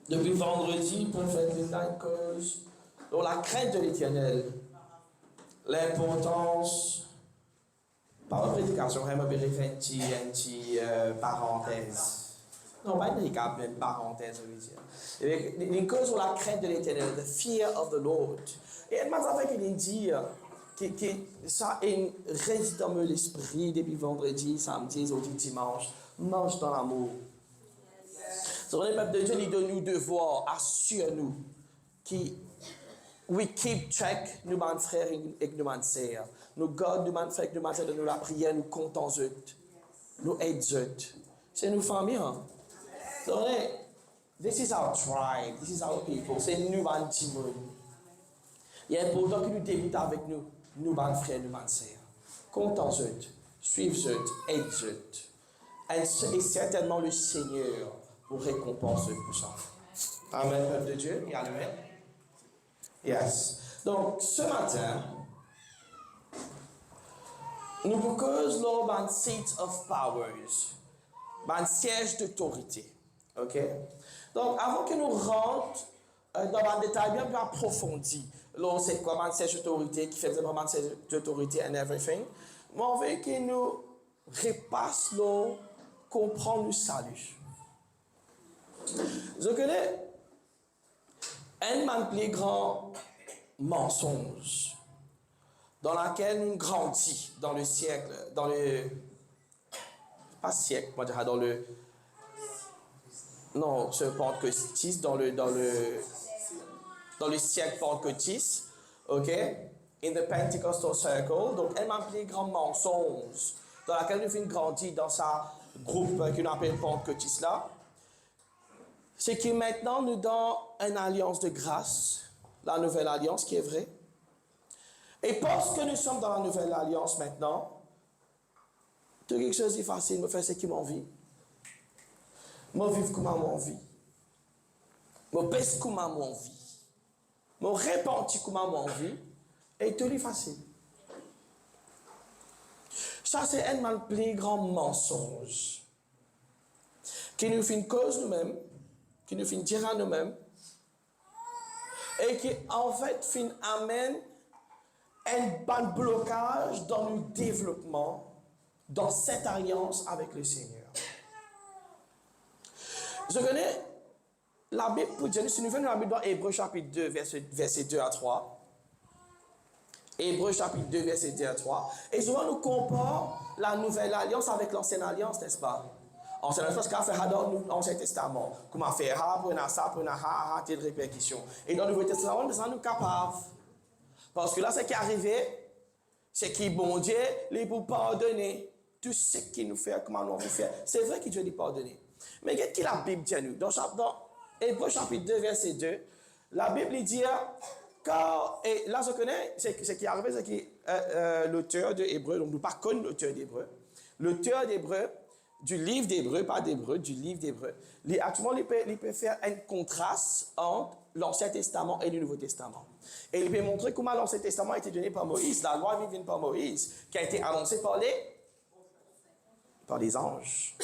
Depuis vendredi, Prophet Midnight cause donc la crainte de l'Éternel, l'importance, par la prédication, vraiment, je vais faire une petite parenthèse. Non, pas une récap, mais une parenthèse, je veux dire. Les causes sur la crainte de l'Éternel, the fear of the Lord. Et elle m'a fait qu'il dit que ça reste dans l'esprit depuis vendredi, samedi, aujourd'hui, dimanche. Marche dans l'amour. Sur le peuple de Dieu, il donne nous devoir, assure-nous, qui we keep check, nous, mes frères et nous, mes sœurs. Nous gardons, nous, mes frères et nous, mes sœurs, de nous la prière, nous comptons eux. Nous aidons eux. C'est nos familles, hein? Donc, this is our tribe, this is our people. C'est nous, mes timons. Il est important que nous débutions avec nous, mes frères et nous, mes sœurs. Comptons eux, suivez eux, aidez eux. Et certainement le Seigneur vous récompense pour ça. Amen, peuple de Dieu. Et amen. Yes. Donc, ce matin, nous vous causons un seat of powers, un siège d'autorité. OK? Donc, avant que nous rentrions dans un détail bien plus approfondi, là, c'est quoi un siège d'autorité, qui fait vraiment un siège d'autorité and everything, moi, je veux que nous repassions, comprendre le salut. Je connais un plus grand mensonge dans lequel nous grandissons dans le siècle, pas siècle, moi je dirais non, ce pentecôtiste, dans le siècle pentecôtiste, ok, in the Pentecostal circle, donc un plus grand mensonge dans lequel nous finissons grandir dans sa groupe qu'on appelle pentecôtiste là. C'est que maintenant nous donnons une alliance de grâce, la nouvelle alliance qui est vraie. Et parce que nous sommes dans la nouvelle alliance maintenant, tout quelque chose de facile, me faire ce qui m'envie. Me vivre comme à mon vie. Me baisse comme à mon vie. Me repentir comme à mon vie. Et tout est facile. Ça, c'est un plus grand mensonge qui nous fait une cause nous-mêmes, qui nous fait dire à nous-mêmes, et qui en fait amène un bon blocage dans le développement, dans cette alliance avec le Seigneur. Je connais la Bible pour dire, si nous venons dans la Bible dans Hébreux chapitre 2, verset 2 à 3, Hébreux chapitre 2, verset 2 à 3, et souvent nous comparons la nouvelle alliance avec l'ancienne alliance, n'est-ce pas? Ancienne alliance, qu'a fait dans l'Ancien Testament, comment faire, prenez ça, telle répercussion. Et dans le Nouveau Testament, nous sommes capables. Parce que là, ce qui est arrivé, c'est que bon Dieu, il peut pardonner tout ce qu'il nous fait, comment nous fait. C'est vrai que Dieu lui pardonner. Mais qu'est-ce que la Bible dit à nous? Dans Hébreux chapitre 2, verset 2, la Bible dit, car, et là je connais, ce qui est arrivé, c'est que l'auteur de Hébreux, donc nous ne pas connaissons l'auteur d'Hébreux, du livre d'Hébreux, pas d'Hébreux, du livre d'Hébreux, actuellement, il peut faire un contraste entre l'Ancien Testament et le Nouveau Testament. Et il peut montrer comment l'Ancien Testament a été donné par Moïse, la loi divine par Moïse, qui a été annoncée par les anges.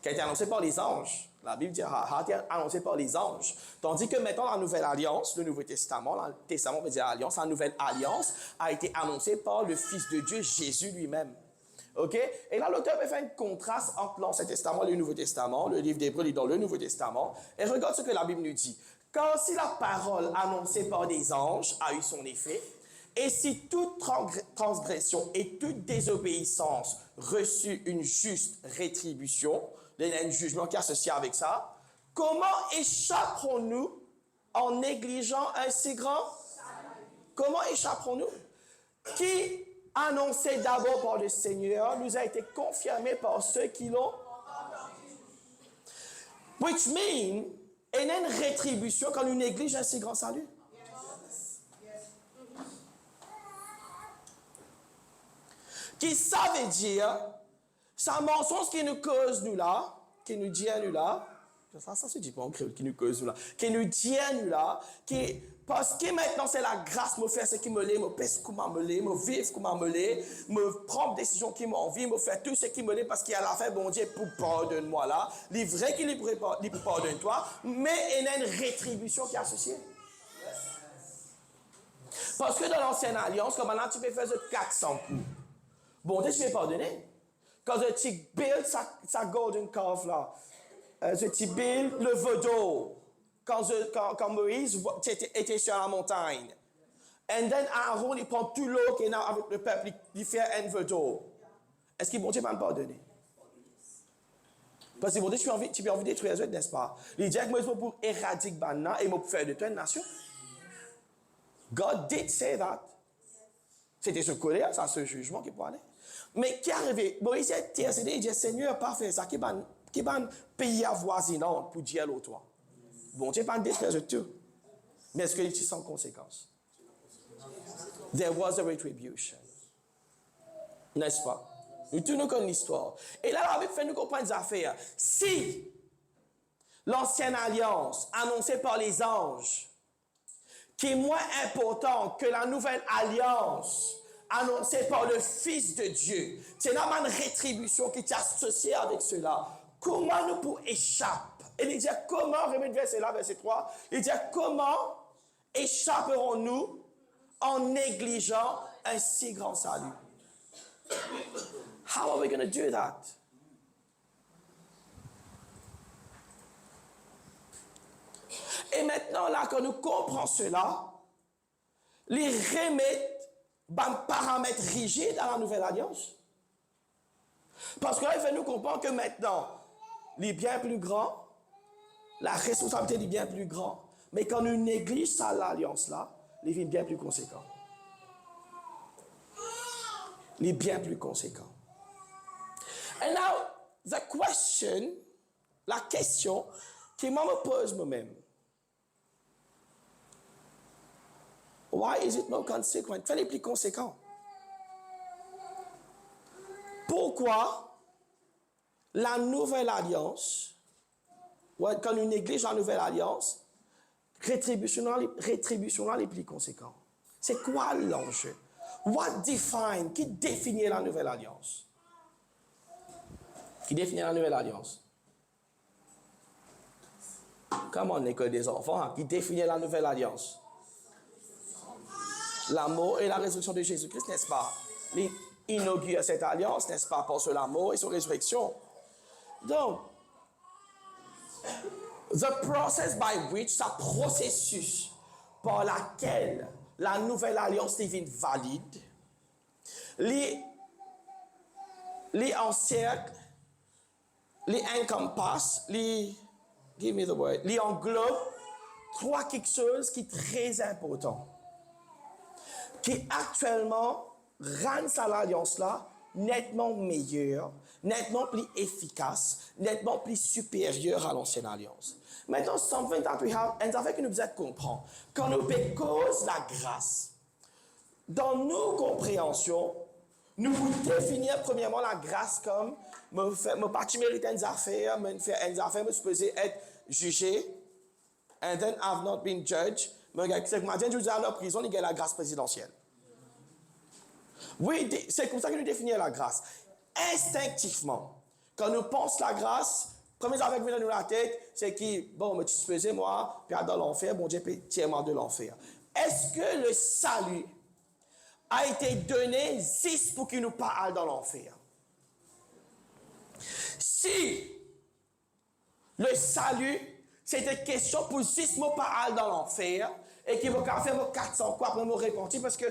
Qui a été annoncée par les anges. La Bible dit, a été annoncée par les anges. Tandis que maintenant, la Nouvelle Alliance, le Nouveau Testament, le Testament veut dire Alliance, la Nouvelle Alliance a été annoncée par le Fils de Dieu, Jésus lui-même. OK? Et là, l'auteur peut faire un contraste entre l'Ancien Testament et le Nouveau Testament. Le livre d'Hébreux est dans le Nouveau Testament. Et regarde ce que la Bible nous dit. Car si la parole annoncée par des anges a eu son effet, et si toute transgression et toute désobéissance reçut une juste rétribution, il y a un jugement qui est associé avec ça, comment échapperons-nous en négligeant un si grand? Comment échapperons-nous? Qui annoncé d'abord par le Seigneur nous a été confirmé par ceux qui l'ont. Which means, il y a une rétribution quand nous négligeons un si grand salut. Qui ça veut dire, ça mensonge qui nous cause nous là, qui nous dit à nous là, ça se dit pas en créole, qui nous cause nous là, qui nous dit à nous là, qui Parce que maintenant, c'est la grâce me faire ce qui me l'est, me pèse comment me l'est, me vivre comment me l'est, me prendre des décisions qui m'envient, me faire tout ce qui me l'est, parce qu'il y a la fin, bon Dieu, pour pardonne-moi là. Les vrais qui les pardonne-toi, mais il y a une rétribution qui est associée. Parce que dans l'ancienne alliance, comme maintenant, tu peux faire 400 coups. Bon Dieu, tu peux pardonner. Quand tu build sa golden calf là, tu build le veau d'or. Quand Moïse était sur la montagne. Et then Aaron, il prend tout l'eau qu'il y a avec le peuple, il fait un veau d'or. Est-ce que bon Dieu va me pardonner? Parce que bon Dieu, tu as envie de détruire les autres, n'est-ce pas? Il dit que Moïse pour éradiquer Banna et pour faire de toi une nation. God did say that. C'était ce colère, ça, ce jugement qui parlait. Mais qui est arrivé? Moïse a intercédé, il dit, Seigneur, pas faire ça, qui va payer voisinant pour dire l'autre toi. Bon Dieu, pas détruire tout. Mais est-ce que c'est sans conséquence? There was a retribution. N'est-ce pas? Nous tous nous connaissons l'histoire. Et là, la Bible fait nous comprendre des affaires. Si l'ancienne alliance annoncée par les anges, qui est moins importante que la nouvelle alliance annoncée par le Fils de Dieu, c'est là une rétribution qui est associée avec cela. Comment nous pouvons échapper? Et il dit comment, remettre verset là, verset 3, il dit comment échapperons-nous en négligeant un si grand salut? How are we going to do that? Et maintenant, là, quand nous comprenons cela, les remettre un paramètre rigide à la nouvelle alliance. Parce que là, il fait nous comprendre que maintenant, les bien plus grands, la responsabilité est bien plus grande. Mais quand nous négligeons ça, l'alliance-là, les vies bien plus conséquents. Les bien plus conséquents. And now, the question, la question que moi me pose moi-même. Why is it more consequent? Fais-les plus conséquents. Pourquoi la nouvelle alliance, quand nous négligeons la nouvelle alliance, rétribution les plus conséquents? C'est quoi l'enjeu? Qui définit la nouvelle alliance? Qui définit la nouvelle alliance? Comment on école des enfants, qui définit la nouvelle alliance? L'amour et la résurrection de Jésus-Christ, n'est-ce pas? Il inaugure cette alliance, n'est-ce pas? Par son amour et son résurrection. Donc, the process by which, ce processus par laquelle la nouvelle alliance devient valide, les encercle, les encompasse, give me the word, les englobe trois quelque chose qui est très important, qui actuellement rend cette alliance-là nettement meilleure, nettement plus efficace, nettement plus supérieure à l'ancienne alliance. Maintenant, something that we have, and ça fait que nous besoin de comprendre, quand nous cause la grâce, dans nos compréhensions, nous définir premièrement la grâce comme me pas mériter des affaires, me faire des affaires, me supposer être jugé, and then I've not been judged. Mais c'est que maintenant, je dis à la prison, il y a la grâce présidentielle. Oui, c'est comme ça que nous définissons la grâce. Instinctivement, quand nous pensons la grâce, premier affaire qui vient dans la tête, c'est que, bon, mais tu te faisais, moi, puis dans l'enfer, bon Dieu peut tirer de l'enfer. Est-ce que le salut a été donné juste pour qu'il nous parle dans l'enfer? Si le salut, c'était question pour juste me parler dans l'enfer, et qu'il va faire nos 400 quoi pour nous repentir, parce que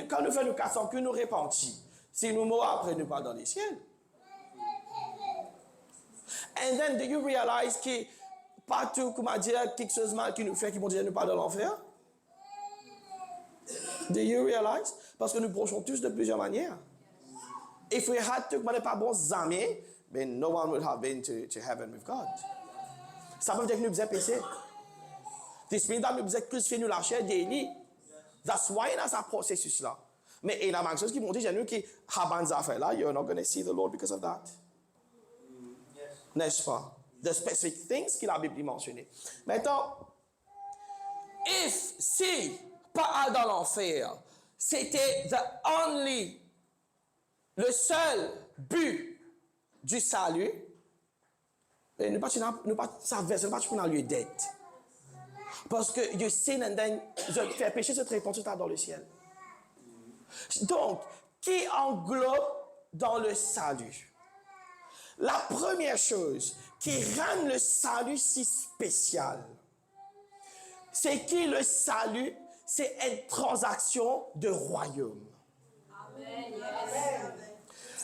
quand nous faisons nos 400 que nous repentir, si nous mourons après nous pas dans les ciels. And then, do you realize que partout, comment dire, quelque chose de mal qui nous fait, qui vont dire nous pas dans l'enfer? Do you realize? Parce que nous brochons tous de plusieurs manières. If we had to, pas bons amis, then no one would have been to heaven with God. Ça veut dire que nous faisons péché. L'esprit d'âme nous faisait crucifier nous la chair daily. That's why il y a ce processus-là. Mais il y a des choses qui vont dire, nous qui ont des affaires-là, you're not going to see the Lord because of that. N'est-ce pas? The specific things que la Bible mentionne. Maintenant, si pas dans l'enfer, c'était le seul but du salut, ne pas dans le dette. Parce que you sin and then je fais péché, je te réponds tout dans le ciel. Donc, qui englobe dans le salut? La première chose qui rend le salut si spécial, c'est que le salut, c'est une transaction de royaume. Amen.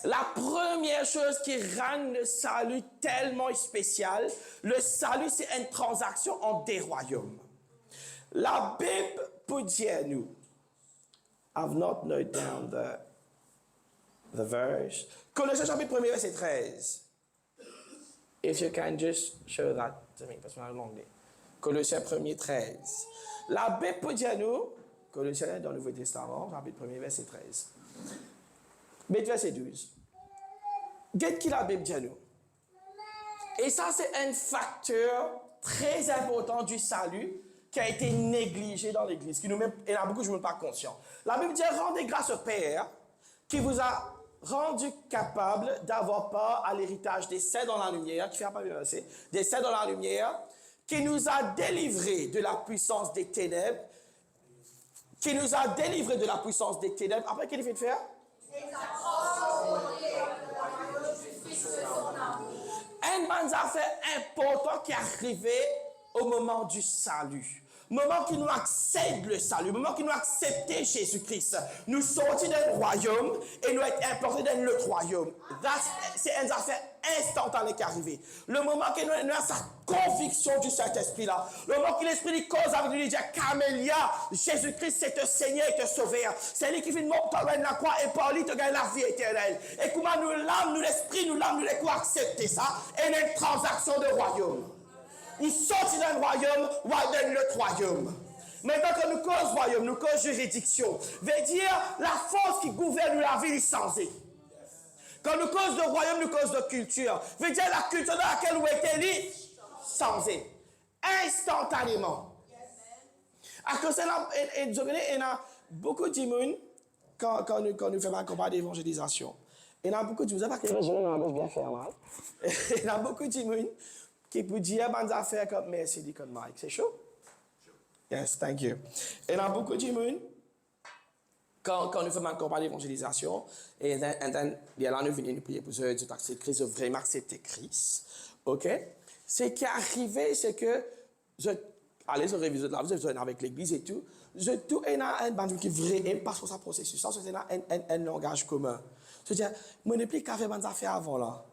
La première chose qui rend le salut tellement spécial, le salut, c'est une transaction entre des royaumes. La Bible peut dire nous, I've not noted down the verse. Colossiens chapitre 1, verset 13. If you can just show that to me, parce qu'on a l'anglais. Colossiens 1, 13. La Bible peut dire nous, Colossiens dans le Nouveau Testament, chapitre 1, verset 13. Mais verset 12. Qu'est-ce que la Bible dit nous? Et ça, c'est un facteur très important du salut qui a été négligé dans l'Église, qui nous met, et il y a beaucoup de gens pas conscients. La Bible dit, rendez grâce au Père qui vous a rendu capable d'avoir part à l'héritage des saints dans la lumière, qui fait pas bien verset, des saints dans la lumière, qui nous a délivrés de la puissance des ténèbres, Après, qu'est-ce qu'il fait de faire? Un affaire important qui est arrivé au moment du salut. Moment qui nous accepte le salut, moment qui nous accepte Jésus-Christ. Nous sortis d'un royaume et nous être implantés dans l'autre royaume. C'est une affaire instantanée qui est arrivée. Le moment que nous avons sa conviction du Saint-Esprit là. Le moment que l'Esprit dit cause avec lui, il dit Camélia, Jésus-Christ c'est te Seigneur et te Sauveur. C'est lui qui vient de monter dans la croix et par lui te gagne la vie éternelle. Et comment nous l'âme, nous l'esprit, nous l'âme, nous les quoi accepter ça. Et une transaction de royaume. Nous sortons d'un royaume, ou dans l'autre royaume. Maintenant, quand nous cause royaume, nous cause juridiction. Veut dire, la force qui gouverne la vie est changée. Quand nous cause de royaume, nous cause de culture. Veut dire, la culture dans laquelle nous étions changée. Instantanément. À cause de ça, il y a beaucoup de gens, quand nous faisons un combat d'évangélisation, il y a beaucoup de gens, parce que les gens ont bien fait mal. Il y a beaucoup de gens qui peut dire bonnes affaires comme merci dit comme Mike. C'est chaud? Yes, thank you. Et il y a beaucoup de gens, quand nous faisons une campagne d'évangélisation, et il y a là, nous venons nous prier pour eux, Dieu accepte Christ, vraiment accepter Christ. OK? Ce qui est arrivé, c'est que allez sur réviser de la vie, avec l'église et tout, tout est un bandit qui vrai, parce que ça processus, ça, c'est un langage commun. C'est-à-dire, moi, je n'ai plus qu'à faire bonnes affaires avant là.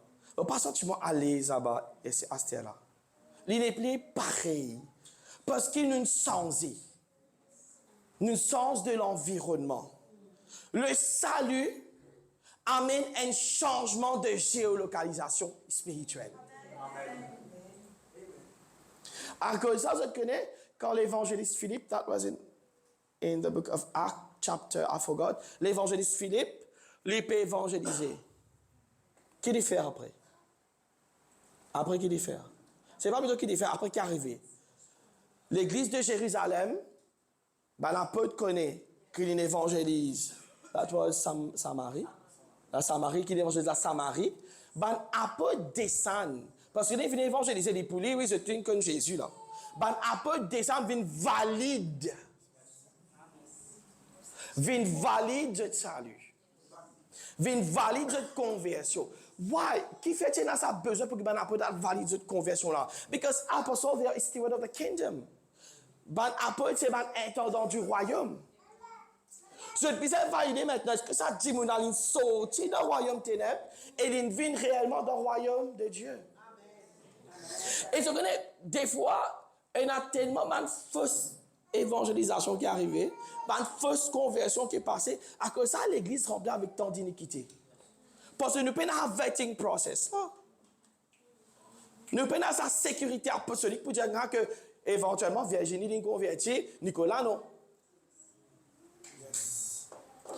Pas sentiment à l'aise là-bas, et c'est à ce là. Il n'est plus pareil. Parce qu'il nous sens. Nous sens de l'environnement. Le salut amène un changement de géolocalisation spirituelle. Amen. À cause de ça, je connais, quand l'évangéliste Philippe, that was in the book of Acts, chapter, I forgot, l'évangéliste Philippe, il peut évangéliser. Qu'est-ce qu'il fait après? Après, qu'est-ce qu'il fait? C'est pas plutôt qu'il fait après qu'il est arrivé. L'église de Jérusalem, la peu connaît qu'il évangélise. That was Samarie. La Samarie, qui évangélise la Samarie. A peu descendre. Parce qu'il vient évangéliser les poulets, oui, c'est une comme Jésus là. A peu descendre, vient valide. Vient valide le salut. Vient valide cette conversion. Why? Qui fait que ça besoin pour que ben apôtre valide cette conversion là? Because apostles they are steward of the kingdom. Ben apôtre c'est ben intendant du royaume. Je peux valider maintenant est-ce que ça dit mon allin sorti dans le royaume ténèbres et il vient réellement dans le royaume de Dieu. Amen. Et je connais des fois il y a tellement de fausses évangélisation qui est arrivée, une fausse conversion qui est passée, à cause de ça, l'église remplie avec tant d'iniquité. Parce que nous avons un vetting process. Nous avons sa sécurité apostolique pour dire que, éventuellement, Virginie est convertie, Nicolas non.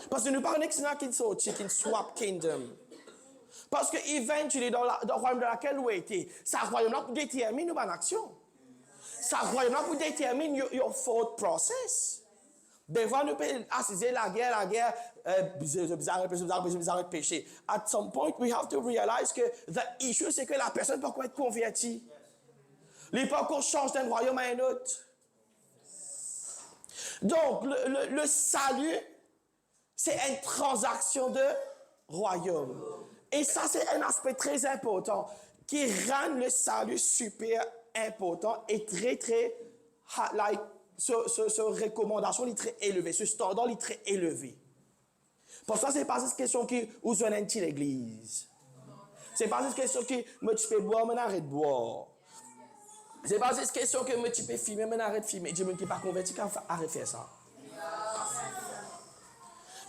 Parce que nous parlons qui sorti, qui swap kingdom. Parce que, éventuellement, dans le royaume dans lequel nous étions, ça royaume-là détermine nos action. ça royaume pour déterminer your thought process. Des fois, nous pouvons assister la guerre, bizarre, péché. At some point, we have to realize que the issue, c'est que la personne peut être convertie. Il peut qu'on change d'un royaume à un autre. Donc, le salut, c'est une transaction de royaume. Et ça, c'est un aspect très important qui rend le salut super important et très, très, like, ce recommandation est très élevée, ce standard est très élevé. Pour ça, c'est pas cette question qui, où est l'église? C'est pas cette question qui, me tu peux boire, mais arrête de boire. C'est pas cette question que me tu peux filmer, mais arrête de filmer. Dis-moi qui n'est pas converti, arrête de faire ça.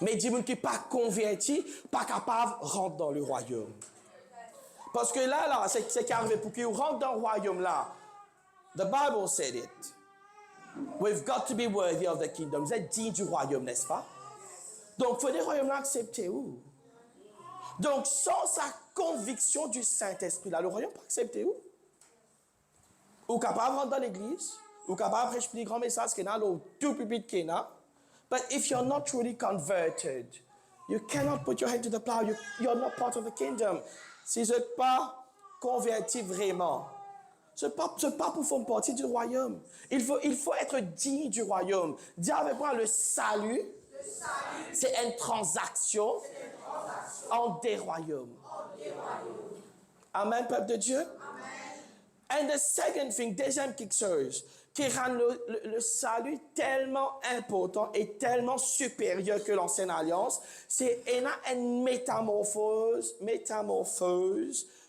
Mais dis-moi qui n'est pas converti, pas capable de rentrer dans le royaume. Parce que là, c'est qui arrive pour qu'il rentre dans le royaume là. The Bible said it. We've got to be worthy of the kingdom. Vous êtes digne du royaume, n'est-ce pas? Donc, il faut le royaume là accepter où? Donc, sans sa conviction du Saint-Esprit là, le royaume pas accepter où? Ou capable de rentrer dans l'église, ou capable de prêcher les grands messages qu'il y a, ou tout public qu'il y a. But if you're not truly converted, you cannot put your hand to the plow. You're not part of the kingdom. Si vous n'êtes pas converti vraiment, ce n'est pas pour faire partie du royaume. Il faut être digne du royaume. Dis avec moi, le salut, c'est une transaction entre des royaumes. Amen, peuple de Dieu. Amen. And the second thing, deuxième quelque chose, qui rend le salut tellement important et tellement supérieur que l'ancienne alliance, c'est une métamorphose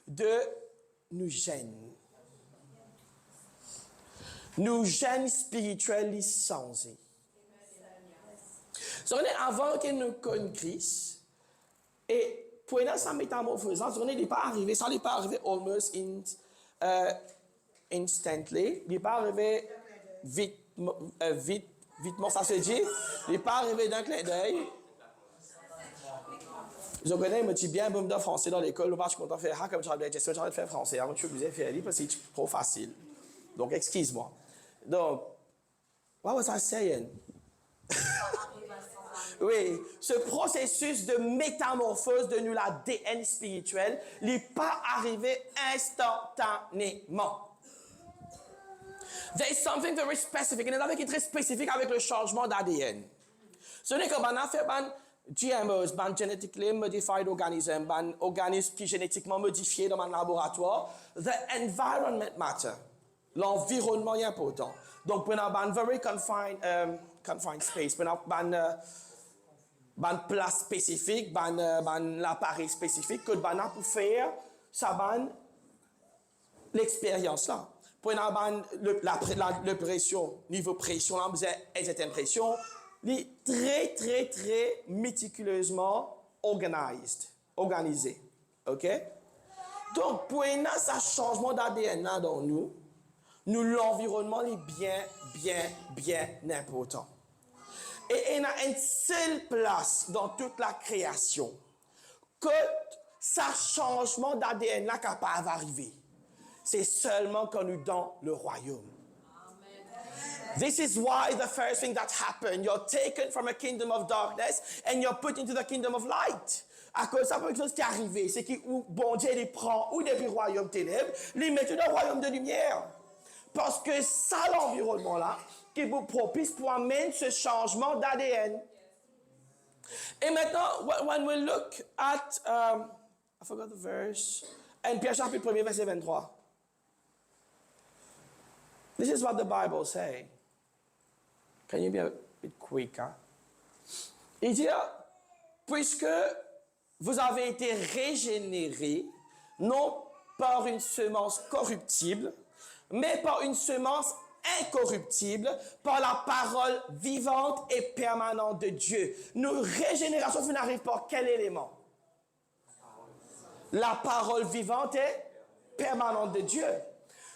de nous gêne. Nous gêne spirituels licenciés. Avant que nous connaissions Christ, et pour nous, sa métamorphose, ça n'est pas arrivé almost instantly, il n'est pas arrivé vitement, ça se dit, il n'est pas arrivé d'un clin d'œil. Je connais, il me dit bien, boum de français dans l'école, je suis content de faire, comme j'avais gestion, j'arrête de faire français, avant que je faisais faire parce que c'est trop facile. Donc, excuse-moi. Donc, what was I saying? Oui, ce processus de métamorphose de nous l'ADN spirituel n'est pas arrivé instantanément. There is something very specific. Il y a quelque chose qui est très spécifique avec le changement d'ADN. Ce n'est qu'on a fait GMOs, genetically modified organisms, organismes qui génétiquement modifiés dans un laboratoire. The environment matter. L'environnement est important. Donc, on a un very confined space. On a une place spécifique, un appareil spécifique que on a pour faire ça, l'expérience là. Pour on a la pression, niveau pression, là, vous avez cette pression, très, très, très méticuleusement organisé. OK? Donc, pour un changement d'ADN là dans nous, l'environnement est bien important. Et il y a une seule place dans toute la création que ce changement d'ADN là capable d'arriver. C'est seulement quand nous dans le royaume. Amen. This is why the first thing that happened, you're taken from a kingdom of darkness and you're put into the kingdom of light. À cause de ça, quelque chose qui est arrivé, c'est que bon Dieu les prend ou depuis le royaume ténèbres, les met dans le royaume de lumière. Parce que ça, l'environnement-là, qui est propice pour amener ce changement d'ADN. Et maintenant, when we look at, I forgot the verse, and Pierre chapitre 1er, verset 23. This is what the Bible says. Can you be a bit quicker? Il dit, puisque vous avez été régénérés, non par une semence corruptible, mais par une semence incorruptible, par la parole vivante et permanente de Dieu. Nos régénérations n'arrivent par quel élément? La parole vivante et permanente de Dieu.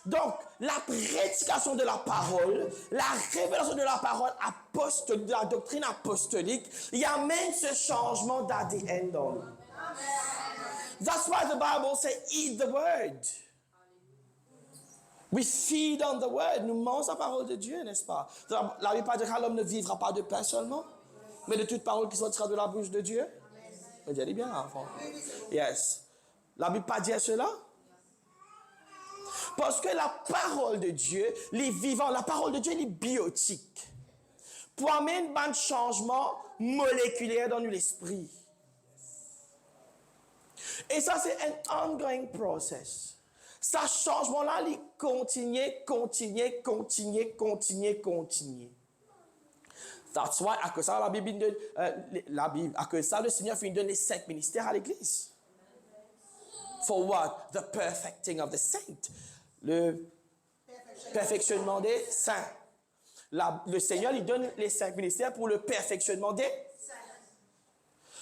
Donc, la prédication de la parole, la révélation de la parole apostolique, de la doctrine apostolique, il amène ce changement d'ADN dans nous. That's why the Bible says, eat the word. We feed on the word. Nous mangeons la parole de Dieu, n'est-ce pas? La Bible dit que l'homme ne vivra pas de pain seulement, mais de toute parole qui sortira de la bouche de Dieu. Vous dites bien, enfant. Yes. La Bible pas dire cela? Parce que la parole de Dieu, les vivants, la parole de Dieu, elle est biotique. Pour amener un changement moléculaire dans l'esprit. Et ça, c'est un ongoing process. Ce changement-là, il continue. That's why, à cause ça, à cause ça, le Seigneur finit de donner les 5 ministères à l'Église. For what? The perfecting of the saint. Le perfectionnement des saints. Le Seigneur, il donne les 5 ministères pour le perfectionnement des saints.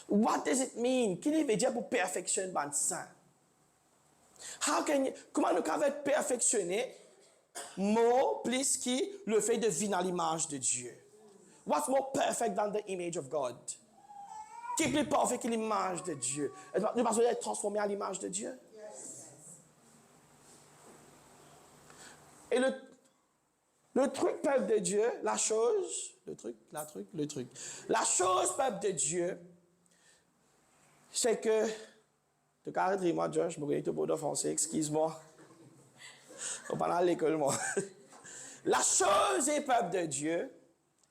What does it mean? Qu'est-ce qu'il veut dire pour perfectionner les saints? Comment nous pouvons être perfectionnés? More plus qui le fait de vivre dans l'image de Dieu. What's more perfect than the image of God? Qui est plus parfait que l'image de Dieu? Nous avons besoin d'être transformés à l'image de Dieu. Et le truc, peuple de Dieu, la chose, la chose, peuple de Dieu, c'est que, tu arrêtes moi, Josh, je me connais tout pour d'offenser, excuse-moi. On parle à l'école, moi. La chose est, peuple de Dieu,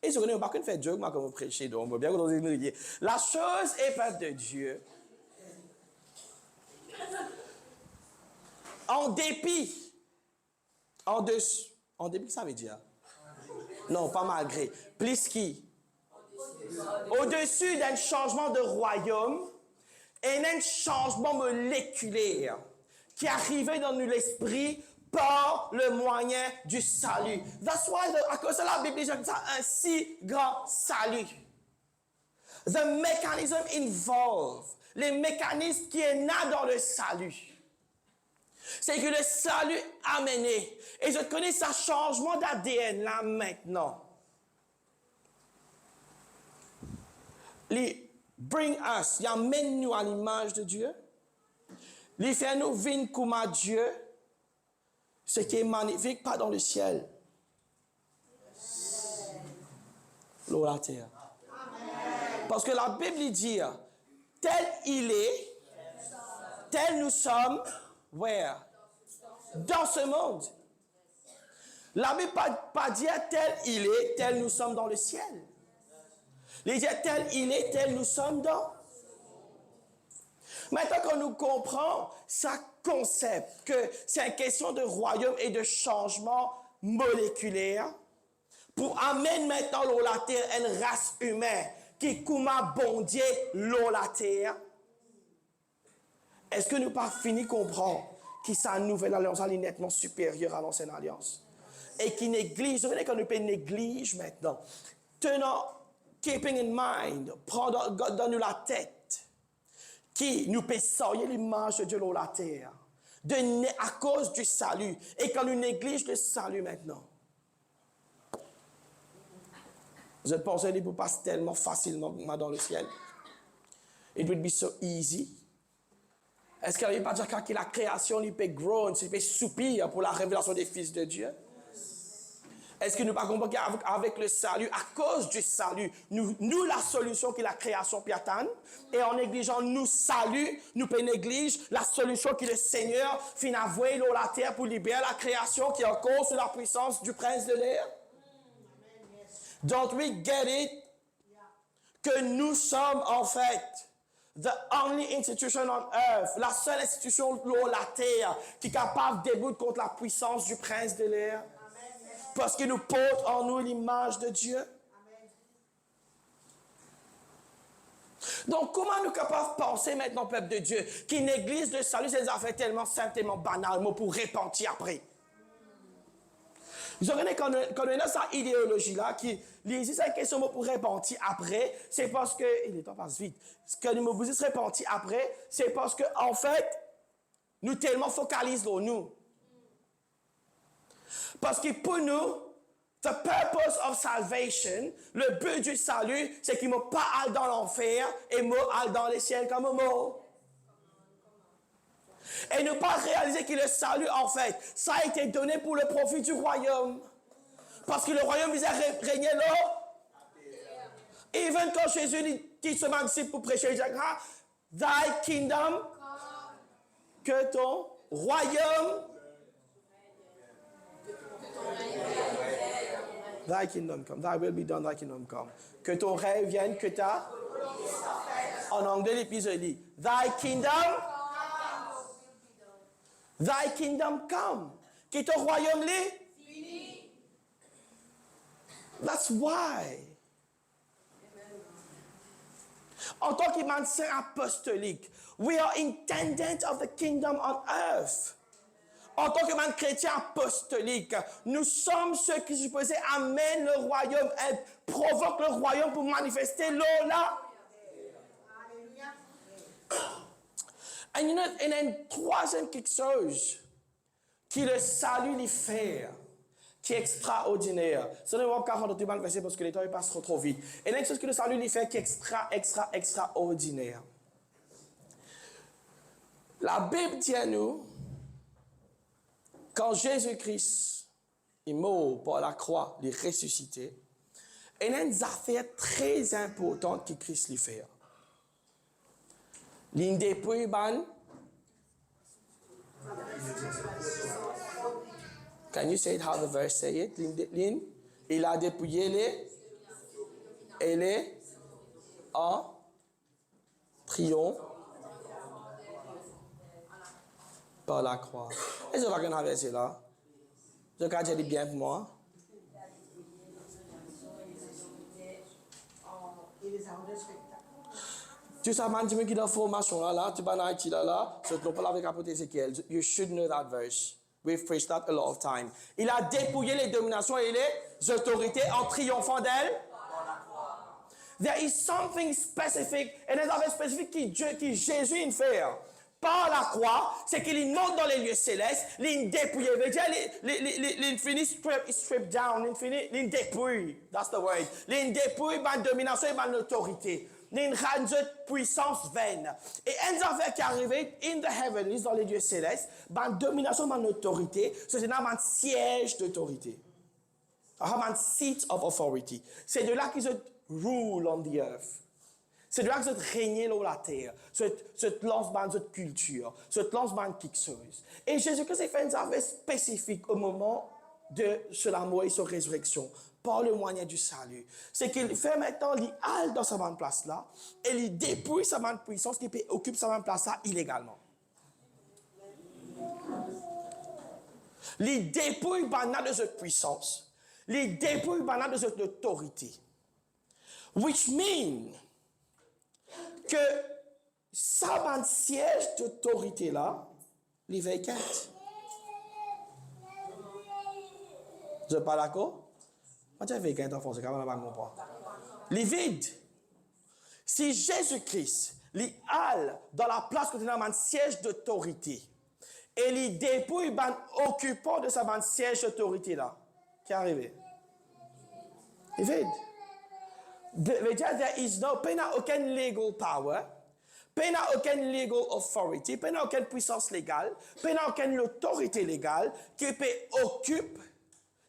et je connais pas qu'on fait joke, moi, comme vous prêchez, donc, bien que vous nous la chose est, peuple de Dieu, en dépit, en dépit, ça veut dire? Non, pas malgré. Plus qui? Au-dessus d'un changement de royaume et d'un changement moléculaire qui arrivait dans l'esprit par le moyen du salut. That's why, à cause de la Bible, dit ça, un si grand salut. The mechanism involved. Les mécanismes qui est là dans le salut. C'est que le salut a mené. Et je connais ce changement d'ADN là maintenant. Il bring us, il amène nous à l'image de Dieu. Il fait nous vivre comme à Dieu. Ce qui est magnifique, pas dans le ciel. L'eau, la terre. Parce que la Bible dit, tel il est, tel nous sommes, where? Dans ce monde. La Bible pas dire tel il est, tel nous sommes dans le ciel. Il dit tel il est, tel nous sommes dans. Maintenant qu'on nous comprend, ça concept que c'est une question de royaume et de changement moléculaire pour amener maintenant l'eau la terre une race humaine qui comment bondier l'eau la terre. Est-ce que nous pas fini de comprendre que sa nouvelle alliance est nettement supérieure à l'ancienne alliance et qui néglige, vous savez qu'on ne peut négliger maintenant. Tenant, keeping in mind, prendre dans nous la tête qui nous peut sortir l'image de Dieu dans la terre à cause du salut et quand nous négligeons le salut maintenant. Vous êtes pensé qu'il peut passer tellement facilement dans le ciel. It would be so easy. Est-ce qu'il ne veut pas dire que la création, il peut groan, il peut soupir pour la révélation des fils de Dieu? Est-ce que nous ne pas comprendre qu'avec le salut, à cause du salut, nous la solution qui est la création piatane, et en négligeant nous salut, nous peut négliger la solution qui est le Seigneur fin avoué l'eau la terre pour libérer la création qui est encore sous la puissance du prince de l'air? Don't we get it? Que nous sommes en fait the only institution on earth, la seule institution sur la terre qui est capable de débouter contre la puissance du prince de l'air. Parce qu'il nous porte en nous l'image de Dieu. Donc, comment nous capables de penser maintenant, peuple de Dieu, qui néglige le salut, c'est des affaires tellement simples, tellement banales, pour repentir après. Vous regardez quand on a cette idéologie-là, qui dit cette question pour repentir après, c'est parce que, le temps passe vite, ce que nous vous dites repentir après, c'est parce que, en fait, nous tellement focalisons nous. Parce que pour nous, the purpose of salvation, le but du salut, c'est qu'il ne m'a pas allé dans l'enfer et moi allé dans les ciels comme moi. Et ne pas réaliser que le salut, en fait, ça a été donné pour le profit du royaume. Parce que le royaume visait à régner là. Even quand Jésus dit seulement disciple pour prêcher, il dit, thy kingdom, que ton royaume, thy kingdom come, thy will be done, thy kingdom come. Que ton rêve vienne, que ta... En anglais, l'épisode dit, thy kingdom come. Que ton royaume l'est. That's why. En tant qu'émancipé apostolique, we are intendants of the kingdom on earth. En tant que chrétien apostolique, nous sommes ceux qui supposés amènent le royaume, provoquent le royaume pour manifester l'eau là. Et il y a une troisième quelque chose qui le salut lui fait, qui est extraordinaire. Ce n'est pas 42 versets parce que les temps passent trop vite. Et il y a une chose que le salut lui fait qui est extraordinaire. La Bible dit à nous, quand Jésus-Christ est mort par la croix, il est ressuscité, il y a une affaire très importante que Christ lui fait. L'une des ban. Can you say it how the verse say it? L'une, il a dépouillé les en triomphe par la croix. Est-ce que vous avez verset là? Je crois que j'ai dit bien pour moi. Tu sais, man, tu me dis la formation là, tu vas là, je te parle avec apôtre Ézéchiel. You should know that verse. We've preached that a lot of time. Il a dépouillé les dominations et les autorités en triomphant d'elles. There is something specific, et des affaires spécifiques qui Jésus fait. Par la croix, c'est qu'il monte dans les lieux célestes, il dépouille. Veut dire, il finit strip down, il dépouille. That's the word. Il dépouille ma domination et ma autorité. Il rajoute puissance vaine. Et une affaire qui est arrivée in the heavens, dans les lieux célestes, ma domination, ma autorité, c'est un siège d'autorité. Un seat of authority. C'est de là qu'ils se rule on the earth. C'est de là que se régner sur la terre, se lance dans cette culture, se lance dans quelque chose. Et Jésus-Christ a fait une affaire spécifique au moment de la mort et sa résurrection, par le moyen du salut. C'est qu'il fait maintenant, il halte dans sa bonne place là, et il dépouille sa bonne puissance, qui occupe sa bonne place là illégalement. Il dépouille banal de cette puissance, il dépouille banal de cette autorité. Which means que ça, siège d'autorité là, les vacant. Vous n'êtes pas d'accord? Moi, je suis vacant en français, quand même, je ne comprends pas. Les vides. Si Jésus-Christ, il halle dans la place que tu as un siège d'autorité, et il dépouille occupant de sa siège d'autorité là, qui est arrivé? Les vides. There is no, il n'y a aucune legal power, il n'y a aucune legal authority, il n'y a aucune puissance légale, il n'y a aucune autorité légale qui occupe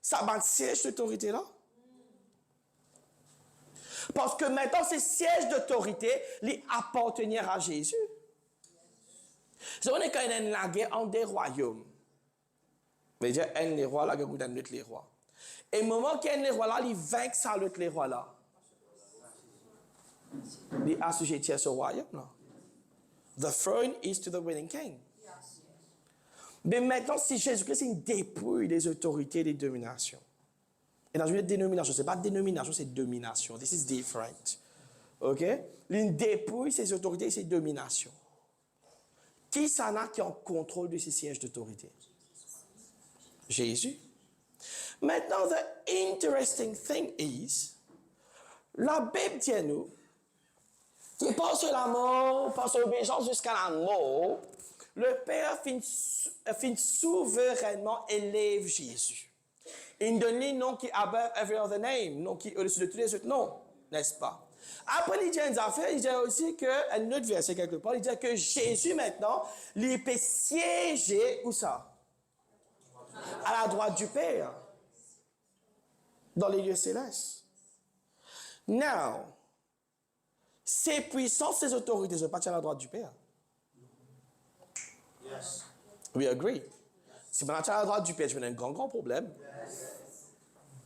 sa siège d'autorité là. Parce que maintenant, ce siège d'autorité, il appartient à Jésus. C'est vrai qu'il y a une guerre entre des royaumes. Mais il y a un des rois là qui est un autre les rois. Et au moment qu'il y a un des rois là, il vainc ça l'autre les rois là. Il est assujetti à ce royaume là. The throne is to the winning king. Mais maintenant, si Jésus-Christ il dépouille des autorités et des dominations. Et dans une dénomination, ce n'est pas dénomination, c'est domination. This is different. OK? Il dépouille ses autorités et ses dominations. Qui s'en a qui est en contrôle de ces sièges d'autorité? Jésus. Maintenant, the interesting thing is, la Bible dit à nous, qui passe la mort, passe l'obéissance jusqu'à la mort, le Père finit souverainement élève Jésus. Il donne le nom qui est above every other name, nom qui est au-dessus de tous les autres noms, n'est-ce pas? Après, il dit une affaire, il dit aussi que, un autre verset quelque part, il dit que Jésus maintenant, il peut siéger, où ça? À la droite du Père, dans les lieux célestes. Now, ces puissances, ces autorités ne sont pas à la droite du Père. Yes. We agree. Si on est à la droite du Père, je vais un grand problème.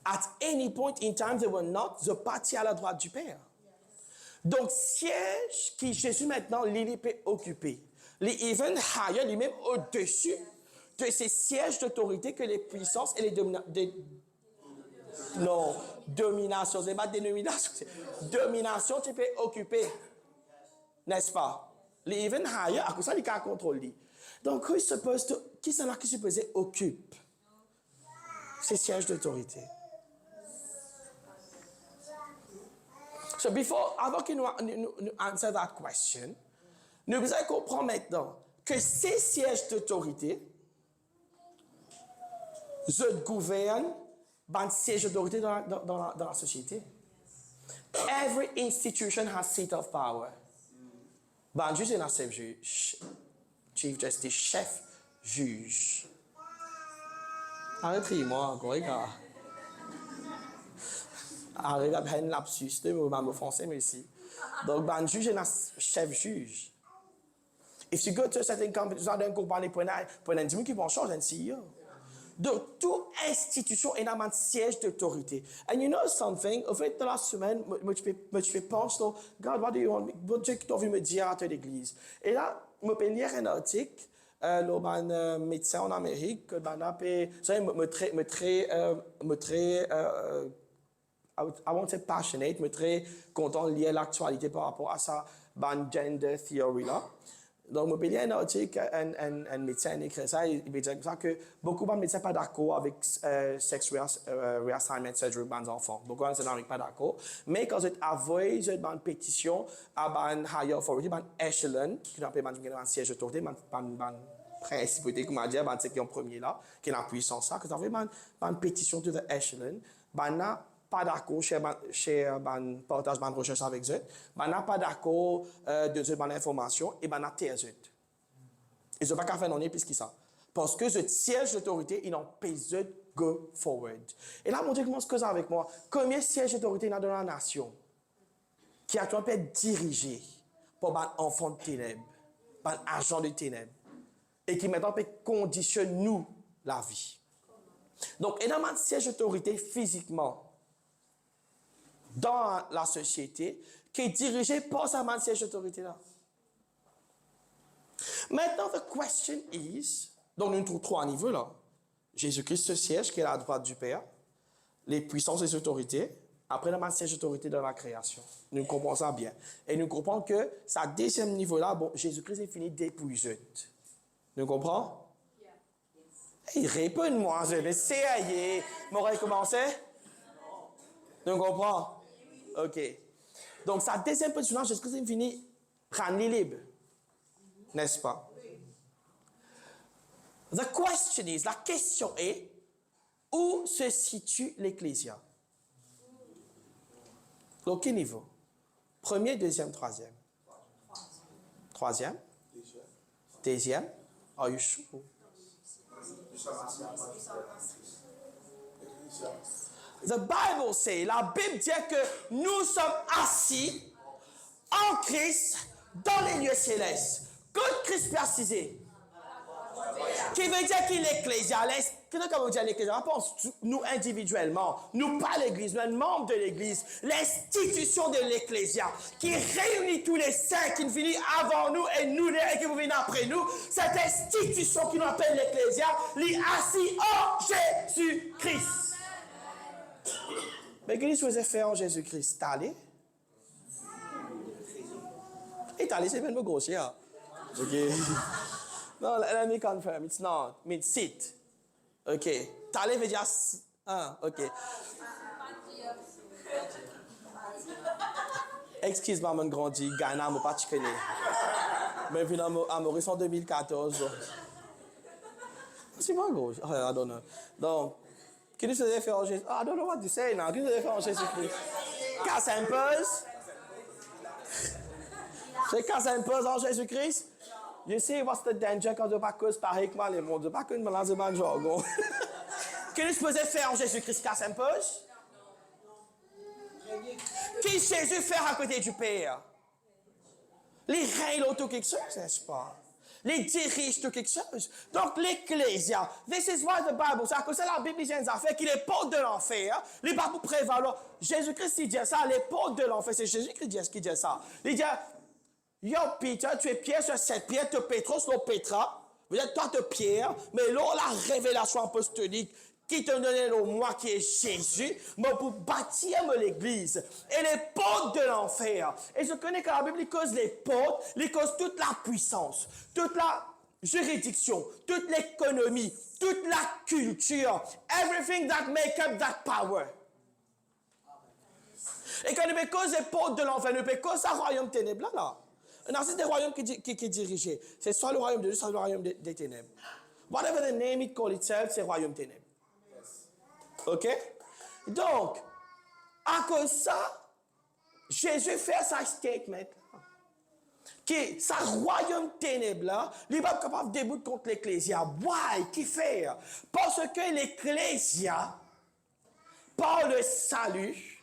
At any point in time, they were not the parti à la droite du Père. Donc, siège qui Jésus maintenant, il peut occuper. Les even higher, lui-même au-dessus de ces sièges d'autorité que les puissances et les dominations, c'est pas dénomination, domination, tu peux occuper. N'est-ce pas? Les even higher, à cause ça, il a contrôle. Donc, qui c'est là qui supposé occupe ces sièges d'autorité? So avant que nous answer that question, nous devons comprendre maintenant que ces sièges d'autorité, je gouverne un siège d'autorité dans la société. Every institution has seat of power. Ben, juge est un chef juge. Chief Justice, chef juge. Arrêtez-moi encore, les gars. Arrêtez à peine lapsus, de mon français, mais ici. Donc, ben, juge est un chef juge. If you go to a certain company, vous allez parler pour un individu qui va changer un CEO. Donc, toute institution est un siège d'autorité. And you know something? Au fait, dans la semaine, je fais penser, God, what do you want? Dieu qui t'a envie me dire à l'église. Et là, je peux lire un article, un médecin en Amérique, I won't say passionate, mais très content de lire l'actualité par rapport à ça, gender theory là. Donc, je peux lire un article, un médecin écrit ça, il me dit ça que beaucoup de médecins ne sont pas d'accord avec sex reassignment surgery pour les enfants. Beaucoup de médecins ne sont pas d'accord. Mais quand ils avouent une pétition à une higher authority, un echelon, qui appelle un siège d'autorité, un principauté, comme on dit, c'est qui est en premier là, qui est la puissance ça, que vous avez une pétition to the echelon, pas d'accord chez partage de recherche avec eux, n'a pas d'accord de cette information et n'a pas eux. Ils n'ont pas qu'à faire non plus que ça. Parce que ce siège d'autorité, ils n'ont pas besoin de go forward. Et là, mon Dieu, commence que ça avec moi. Combien de sièges d'autorité il y a dans la nation qui actuellement peut être dirigé par un enfant de ténèbres, par un agent de ténèbres, et qui maintenant peut conditionner nous la vie. Donc, énormément de sièges d'autorité physiquement dans la société qui est dirigé par sa main de siège d'autorité-là. Maintenant, the question is, donc nous trouvons trois niveaux là. Jésus-Christ se siège qui est à la droite du Père, les puissances et les autorités, après la main de siège d'autorité dans la création. Nous comprenons ça bien. Et nous comprenons que sa deuxième niveau-là, bon, Jésus-Christ est fini d'épuiser. Nous comprenons? Hey, réponds-moi, je vais essayer. M'aurait commencé? Nous comprenons? OK. Donc, sa deuxième position, Jésus-Christ est fini rendre libre. N'est-ce pas? The question is, la question est, où se situe l'Ecclésia? Donc, quel niveau? Premier, deuxième, troisième. Troisième? Deuxième? Are you sure? The Bible says, la Bible dit que nous sommes assis en Christ dans les lieux célestes. Que Christ précisé. Qui veut dire qu'il est ecclésialiste. Qu'est-ce que veut dire l'Ecclésia? Pense nous individuellement, nous pas l'Église, nous membres de l'Église, l'institution de l'Ecclésia qui réunit tous les saints qui viennent avant nous et nous et qui viennent après nous. Cette institution qui nous appelle l'Ecclésia, est assis en Jésus-Christ. Mais qu'est-ce que vous fait en Jésus-Christ? T'allez? Et t'allez, c'est même grossier. OK. No, let me confirm. It's not. I mean, sit. OK. T'allez veut dire... OK. Excuse-moi, mon grandi. Ghana, je ne pas te connais. Mais puis, à Maurice en 2014. C'est pas gros. I don't know. Donc, qu'est-ce que vous avez fait en Jésus? I don't know what to say now. Qu'est-ce que vous avez fait en Jésus-Christ? Car samples. C'est quand ça impose en Jésus-Christ? You see what's the danger quand on ne pas cause pareil que moi, les mondes, pas que nous lançons pas de jargon. Qu'est-ce que Jésus fait en Jésus-Christ quand ça impose? Qu'est-ce que Jésus fait à côté du Père? Les règles ont tout quelque chose, n'est-ce pas? Les dirige tout quelque chose. Donc, l'Ecclésia, this is why the Bible, c'est à cause de la Bible, j'ai un affaire qu'il est porte de l'enfer. Les Bibles prévalent. Jésus-Christ, il dit ça, les portes de l'enfer. C'est Jésus-Christ qui dit ça. Il dit, yo, Peter, tu es Pierre sur cette pierre, tu es Pétros, l'autre Pétra. Vous êtes toi de Pierre, mais là, la révélation apostolique qui te donnait le moi qui est Jésus, mais pour bâtir l'Église. Et les portes de l'enfer. Et je connais que la Bible cause les portes, il cause toute la puissance, toute la juridiction, toute l'économie, toute la culture, everything that make up that power. Et quand il cause les portes de l'enfer, il cause un royaume ténébreux là. Non, c'est des royaumes qui est dirigé. C'est soit le royaume de Dieu, soit le royaume des ténèbres. Whatever the name it call itself, c'est royaume ténèbres. OK? Donc, à cause de ça, Jésus fait sa statement que sa royaume ténèbre là, il n'est pas capable de débouter contre l'Ecclésia. Why? Qui fait? Parce que l'Ecclésia, par le salut,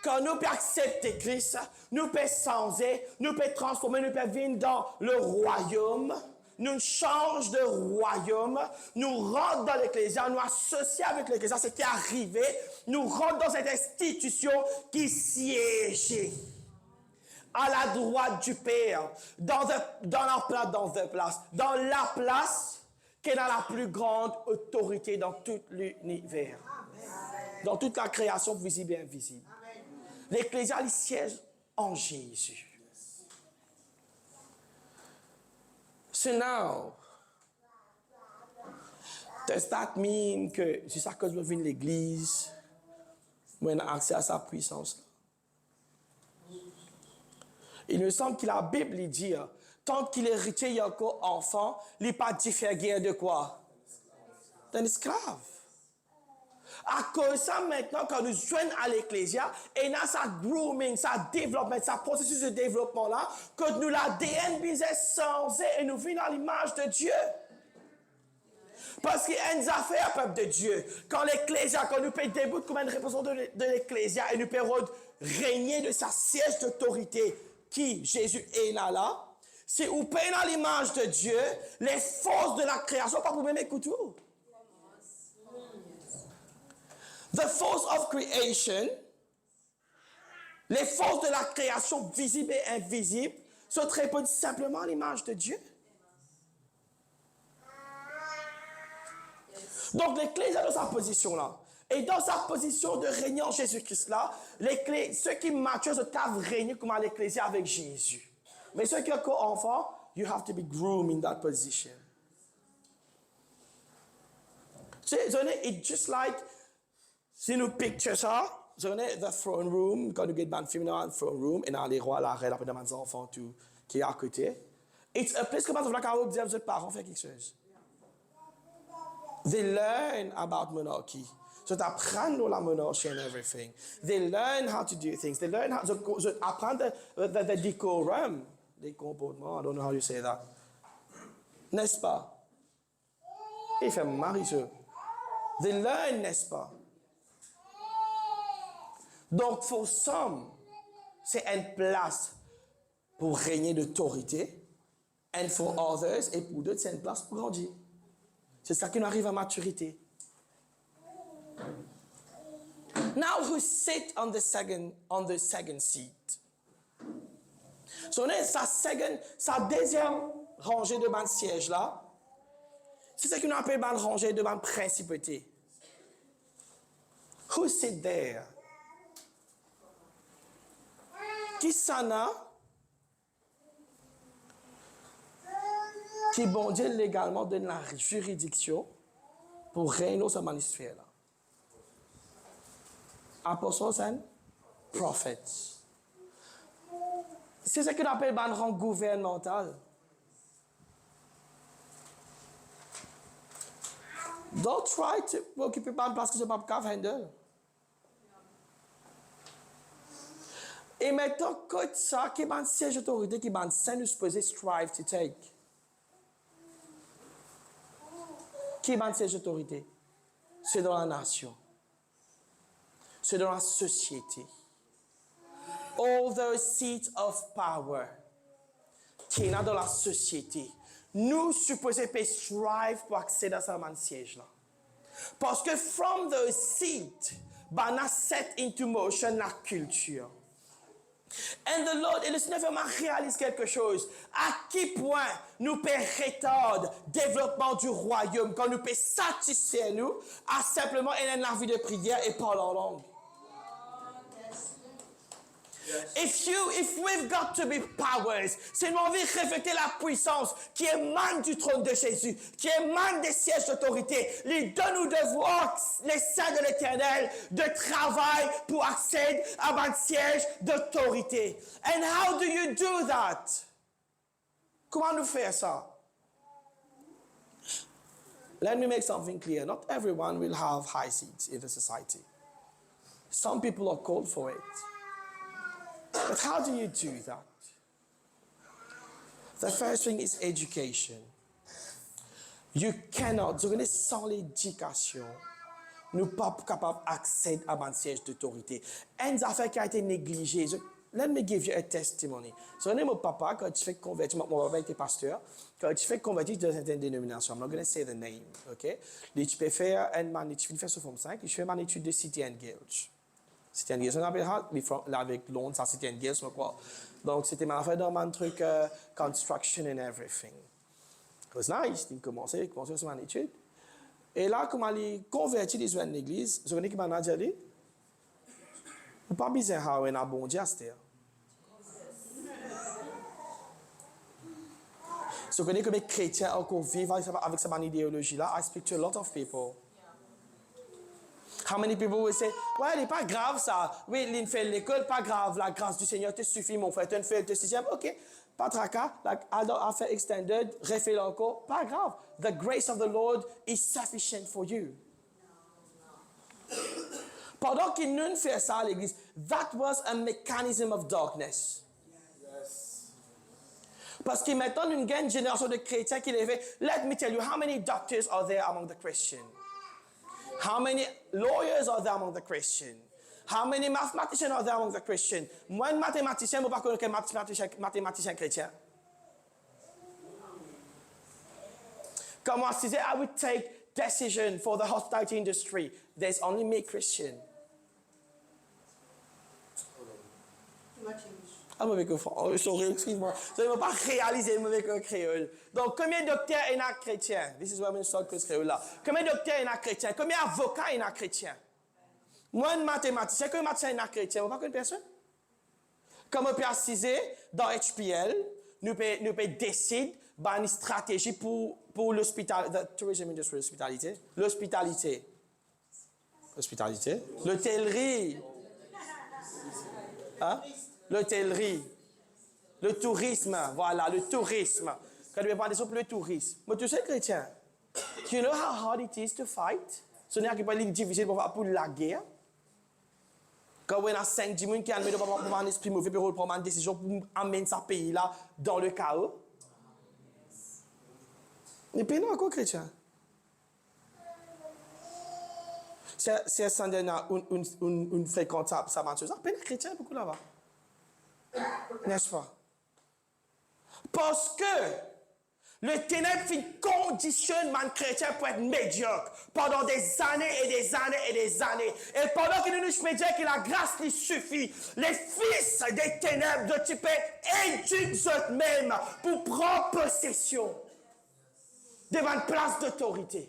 quand nous pouvons accepter Christ, nous pouvons changer, nous pouvons transformer, nous pouvons venir dans le royaume, nous changeons de royaume, nous rentrons dans l'Ecclésia, nous associons avec l'Ecclésia, ce qui est arrivé, nous rentrons dans cette institution qui siège à la droite du Père, dans la place qui est dans la plus grande autorité dans tout l'univers, dans toute la création visible et invisible. L'Ecclésia, il siège en Jésus. So now, does that mean que c'est ça que je viens de l'Église, on a accès à sa puissance? Il me semble que la Bible dit, tant qu'il est héritier, il y a encore enfant, il n'est pas différent de quoi? D'un esclave. À cause de ça, maintenant, quand nous joignons à l'Ecclésia, et dans sa grooming, sa développement, sa processus de développement-là, que nous l'ADN bisait changer et nous venons à l'image de Dieu. Parce qu'il y a une affaire, peuple de Dieu. Quand l'Ecclésia, quand nous payons des bouts comme une représentant de l'Ecclésia, et nous pouvons régner de sa siège d'autorité, qui, Jésus, est là, c'est où payons à l'image de Dieu, les forces de la création, pas pour même écouter. The force of creation, les forces de la création visible et invisible, se répondent simplement à l'image de Dieu. Donc, l'Église est dans sa position là. Et dans sa position de régner en Jésus-Christ là, ceux qui maturent doivent régner comme à l'Église avec Jésus. Mais ceux qui sont encore enfants, you have to be groomed in that position. It's just like, si nous picture ça, the throne room, quand nous regardons un film dans le throne room, et dans les rois, la reine, après dans les enfants, tout, qui est à côté. It's a place que vous avez dit à vos parents faire quelque chose. They learn about monarchy. So they apprennent la monarchie and everything. They learn how to do things. They learn how to apprendre the decorum. Des comportements, I don't know how you say that. N'est-ce pas? Il fait marrer ça. They learn, n'est-ce pas? Donc, pour some, c'est une place pour régner d'autorité. And for others, et pour d'autres, c'est une place pour grandir. C'est ça qui nous arrive à maturité. Now, who sit on the second seat? So, on est sa deuxième rangée de bancs de siège là. C'est ce qu'on appelle une rangée de bancs de principauté. Who sit there? Qui s'en a? Qui, bon Dieu, légalement donne la juridiction pour régner ce manuscrit là. Apostles and prophets. C'est ce qu'on appelle un rang gouvernemental. Don't try to occuper une place que je ne peux pas handle. Et maintenant, côté ça, qui est un siège d'autorité, qui est un saint nous supposé strive to take. Qui est un siège d'autorité? C'est dans la nation. C'est dans la société. All those seats of power qui est là dans la société. Nous supposons strive pour accéder à ce siège-là. Parce que from those seats, on a set into motion la culture. And the Lord, et le Seigneur vraiment réalise quelque chose. À quel point nous peut retarder le développement du royaume, quand nous peut satisfaire nous à simplement aller dans la vie de prière et parler en langue. If we've got to be powers, c'est nous envie de refléter la puissance qui émane du trône de Jésus, qui émane des sièges d'autorité. Les deux nous devoir, les saints de l'Éternel, de travail pour accéder à un siège d'autorité. And how do you do that? Comment nous faire ça? Let me make something clear. Not everyone will have high seats in the society. Some people are called for it. But how do you do that? The first thing is education. You cannot, sans l'éducation, nous ne sommes pas capables d'accéder à un siège d'autorité. Une affaire qui a été négligée. Let me give you a testimony. Mon papa, quand tu fais convertir, mon papa était pasteur, quand tu fais convertir dans une dénomination, I'm not going to say the name, okay? Tu peux faire une étude, faire sur Forme 5, je fais une étude de City and Guilds. City and Guilds, on appelle ça, avec Londres, ça City and Guilds, quoi. Donc, c'était ma affaire dans un truc, construction and everything. It was nice, il commençait sur mon étude. Et là, comme il convertit dans une église, je connais qui m'a dit, vous pas besoin d'avoir un bon Dieu. Je connais que les chrétiens encore vivent avec cette idéologie-là. I speak to a lot of people. How many people will say, ouais, il n'est pas grave ça. Oui, il fait l'école, pas grave. La grâce du Seigneur te suffit, mon frère. Tu fais le sixième, ok. Pas de tracas. Affaire extended, refais-le encore. Pas grave. The grace of the Lord is sufficient for you. Pendant qu'il nous fait ça à l'église, that was a mechanism of darkness. Yes. Parce que maintenant, nous avons une génération de chrétiens qui les fait. Let me tell you, how many doctors are there among the Christians? How many lawyers are there among the Christians? How many mathematicians are there among the Christians? Moi, un mathématicien, je ne sais pas connaître un mathématicien chrétien. Comme moi, si I would take decision for the hospitality industry, there's only me Christian. Ah, mauvais que sorry, excuse-moi. Je ne vais pas réaliser mauvais que créole. Donc, combien de docteurs il y a chrétiens? This is why I'm talking about créole là. Combien de docteurs il y a chrétiens? Combien d'avocats il y a chrétiens? Moi, un mathématicien, combien de mathématiciens il y a chrétiens? Vous ne pas connaître personne? Comme on peut assiser dans HPL, nous pouvons décider une stratégie pour l'hospital, the tourism industry, l'hospitalité. L'hospitalité. L'hospitalité. L'hôtellerie. Hein? L'hôtellerie, le tourisme, voilà, le tourisme. Quand on parle de le tourisme. Mais tu sais, chrétien, do you know how hard it is to fight? Ce n'est pas difficile pour la guerre. Quand on a 5 personnes qui ont un esprit mauvais pour prendre une décision pour amener ce pays-là dans le chaos. Et puis, non, encore chrétien. C'est ça, une fréquente ça marche. Ça peine chrétien beaucoup là-bas. N'est-ce pas? Parce que le ténèbre conditionne un chrétien pour être médiocre pendant des années et des années et des années. Et pendant qu'il nous médiocre, que la grâce lui suffit, les fils des ténèbres de type éduquent eux-mêmes pour prendre possession devant une place d'autorité.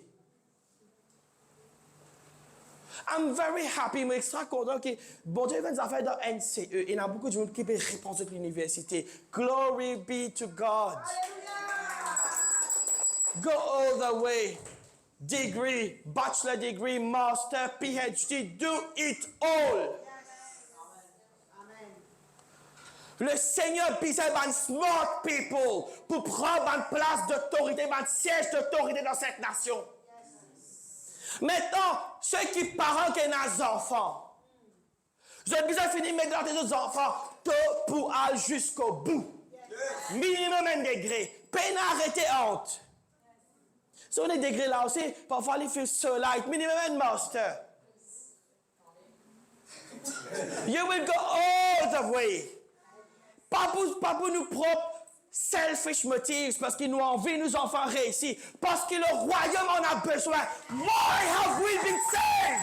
I'm very happy, mais extra content que bon Dieu fait des affaires dans NCE. Il y a beaucoup de gens qui peuvent répondre à l'université. Glory be to God. Go all the way. Degree, bachelor degree, master, PhD, do it all. Amen. Le Seigneur besoin de smart people pour prendre une place d'autorité, un siège d'autorité dans cette nation. Maintenant, ceux qui parents qui ont des enfants, vous avez besoin de finir de mettre dans tes autres enfants, te pour aller jusqu'au bout. Minimum un degré. Peine à arrêter honte. Si on est degré là aussi, parfois il fait so light. Minimum un master. You will go all the way. Pas pour nos propres selfish motives, parce qu'il nous envie, nos enfants réussir, parce que le royaume en a besoin. Why have we been saved?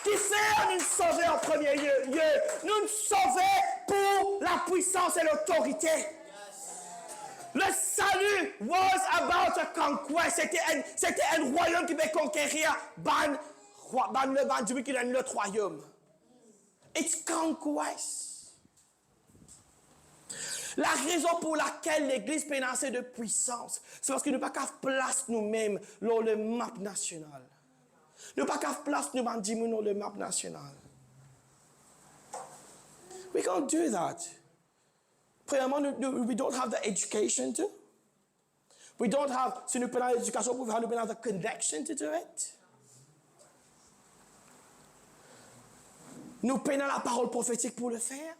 Qui sait nous sauver en premier lieu? Nous nous sauver pour la puissance et l'autorité. Le salut was about a conquest. C'était un royaume qui veut conquérir qui donne notre royaume. It's conquest. La raison pour laquelle l'Église peut assez de puissance, c'est parce que nous n'avons pas qu'à place nous-mêmes dans le map national. Nous n'avons pas qu'à place nous-mêmes dans le map national. We can't do that. Premièrement, we don't have the education to. We don't have, si nous prenons l'éducation, nous n'avons pas the connection to do it. Nous prenons la parole prophétique pour le faire.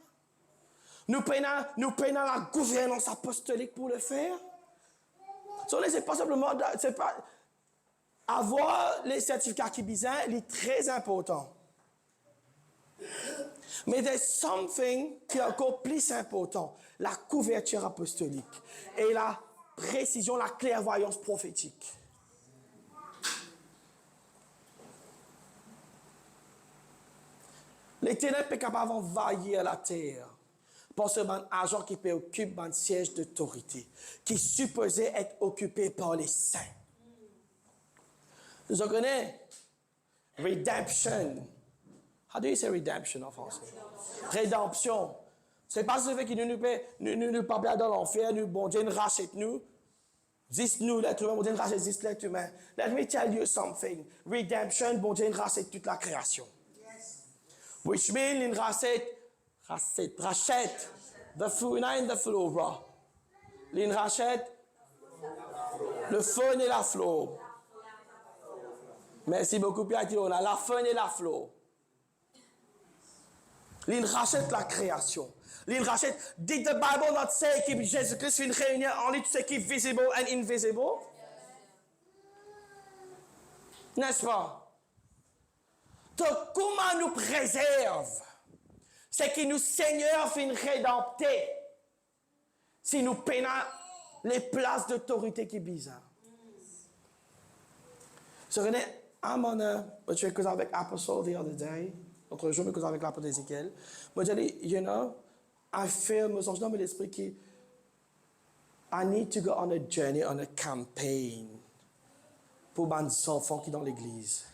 Nous prenons la gouvernance apostolique pour le faire. C'est pas simplement, avoir les certificats qui bizarres, c'est très important. Mais there's something qui est encore plus important, la couverture apostolique et la précision, la clairvoyance prophétique. Les ténèbres sont capables d'envahir la terre par ce agent qui occupe un siège d'autorité, qui est supposé être occupé par les saints. Vous connaissez? Redemption. How do you say redemption en français? Rédemption. C'est pas ce fait que nous pas dans l'enfer, nous, bon Dieu, nous rachète nous. 10 nous, l'être humain, bon Dieu, nous rachète 10 l'être humain. Let me tell you something. Redemption, bon Dieu, nous rachète toute la création. Which means, il rachète the fauna and the flora. Il rachète le faune et la flore. Merci beaucoup, Pierre. On a la faune et la flore. Il rachète la création. Il rachète. Did the Bible not say que Jésus-Christ vient réunir only tout ce qui est visible and invisible? N'est-ce pas? Donc, comment nous préserve? C'est que nous, Seigneur, vient rédempter. Si nous peinons les places d'autorité qui sont bizarres. Je connais je suis causé avec Apostle the other day. L'autre jour, je me causé avec l'apôtre Ézéchiel. Moi, j'ai dit, you know, I feel, me sens dans l'esprit que I need to go on a journey, on a campaign pour mes enfants qui sont dans l'église.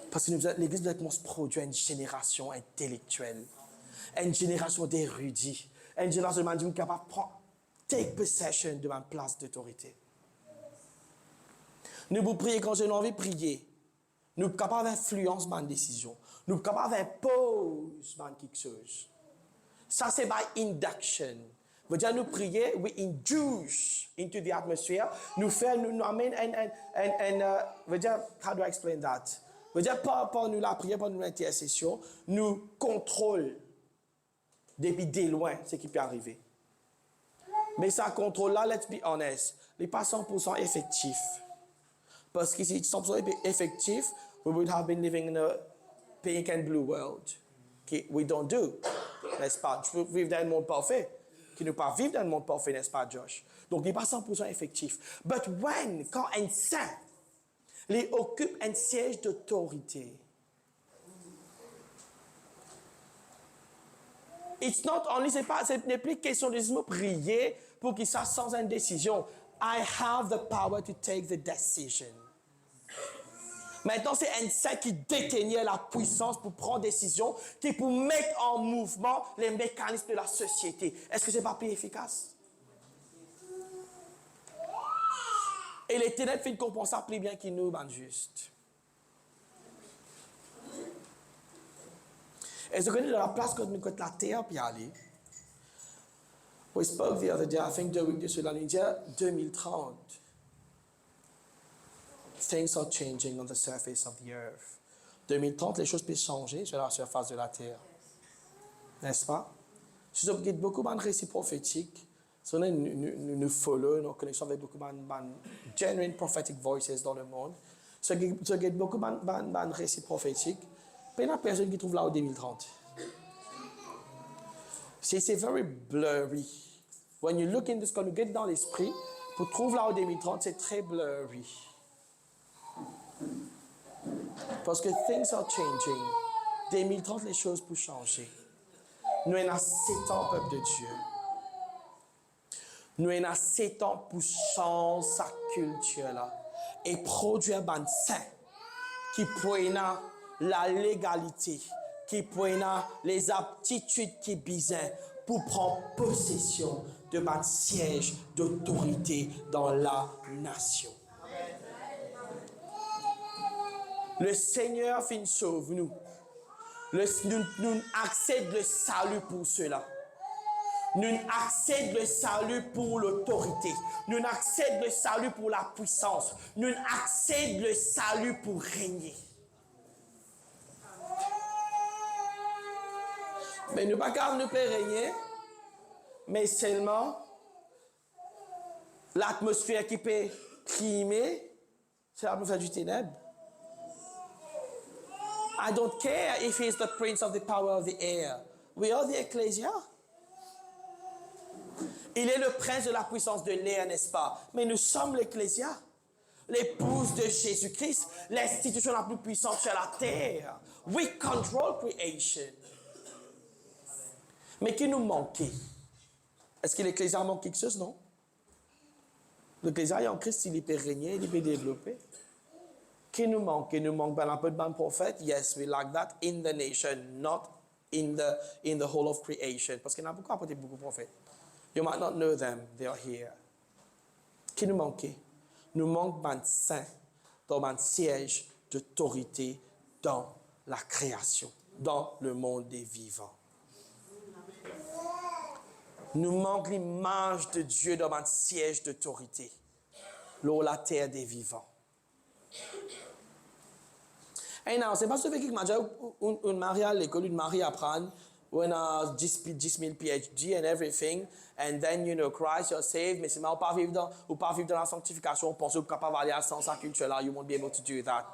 Parce que l'église doit produire une génération intellectuelle, une génération d'érudits, une génération de gens capables de prendre, take possession de ma place d'autorité. Nous vous prions quand j'ai envie de prier. Nous sommes capables d'influencer ma décision. Nous sommes capables d'imposer quelque chose. Ça, c'est by induction. Veut dire, nous prier, we induce into the atmosphere. Nous amène veut dire, how do I explain that? Veut dire, pas nous la prière, pas nous l'intercession, nous contrôle depuis de loin ce qui peut arriver. Mais ça contrôle là, let's be honest, n'est pas 100% effectif. Parce que si 100% effectif, we would have been living in a pink and blue world. We don't do, n'est-ce pas? Je peux vivre dans un monde parfait. Qui ne peut pas vivre dans un monde parfait, n'est-ce pas, Josh? Donc, il n'est pas 100% effectif. But quand un saint, il occupe un siège d'autorité, it's not only, ce n'est plus question de prier pour qu'il soit sans une décision. I have the power to take the decision. Maintenant, c'est un saint qui détenait la puissance pour prendre des décisions, qui pour mettre en mouvement les mécanismes de la société. Est-ce que c'est pas plus efficace? Et les ténèbres finissent comprendre ça plus bien qu'ils nous, ben juste. Et ce qu'on est dans la place quand la terre puis aller. We spoke the other day, I think 2 weeks de cela, nous disait 2030. Things are changing on the surface of the earth. 2030, les choses peuvent changer sur la surface de la terre. n'est-ce pas? Si vous avez beaucoup de récits prophétiques, si on a une follow, une connexion avec beaucoup de genuine prophetic voices dans le monde, si vous avez beaucoup de récits prophétiques, il y a personne qui trouve là en 2030. C'est very blurry. When you look in this, quand vous êtes dans l'esprit, pour trouver là en 2030, c'est très blurry. Parce que things are changing. 2030, les choses peuvent changer. Nous avons 7 ans, peuple de Dieu. Nous avons 7 ans pour changer sa culture là et produire un saint qui prenne la légalité, qui prenne les aptitudes qui besoin pour prendre possession de un siège d'autorité dans la nation. Le Seigneur finit sauve nous. Nous accèdons le salut pour cela. Nous accèdons le salut pour l'autorité. Nous accèdons le salut pour la puissance. Nous accèdons le salut pour régner. Mais nous ne pouvons pas nous régner, mais seulement l'atmosphère qui peut primer, c'est l'atmosphère du ténèbre. I don't care if he's the prince of the power of the air. We are the ecclesia. Il est le prince de la puissance de l'air, n'est-ce pas? Mais nous sommes l'ecclésia, l'épouse de Jésus-Christ, l'institution la plus puissante sur la terre. We control creation. Mais qui nous manquait? Est-ce que l'ecclésia manque quelque chose? Non. L'ecclésia en Christ, il peut régner, il peut développer. Qui nous manque? Il nous manque un peu de bons prophètes. Yes, we like that in the nation, not in the whole of creation. Parce qu'il y en a beaucoup apporté beaucoup de prophètes. You might not know them, they are here. Qui nous manque? Nous manque un saint dans un siège d'autorité dans la création, dans le monde des vivants. Nous manque l'image de Dieu dans un siège d'autorité, dans la terre des vivants. Et non, c'est pas ce qui m'a dit une mariée à l'école, une mariée à prendre, when 10 000 PhD and everything, and then, you know, Christ, you're saved, mais si vous ne pas vivre dans la sanctification, vous pensez que vous ne pouvez pas aller à sans sa culture là, you won't be able to do that.